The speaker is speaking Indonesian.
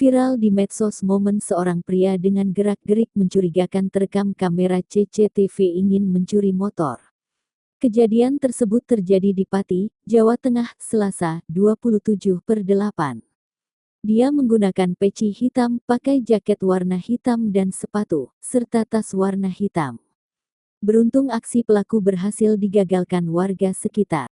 Viral di medsos momen seorang pria dengan gerak-gerik mencurigakan terekam kamera CCTV ingin mencuri motor. Kejadian tersebut terjadi di Pati, Jawa Tengah, Selasa, 27/8. Dia menggunakan peci hitam, pakai jaket warna hitam dan sepatu, serta tas warna hitam. Beruntung aksi pelaku berhasil digagalkan warga sekitar.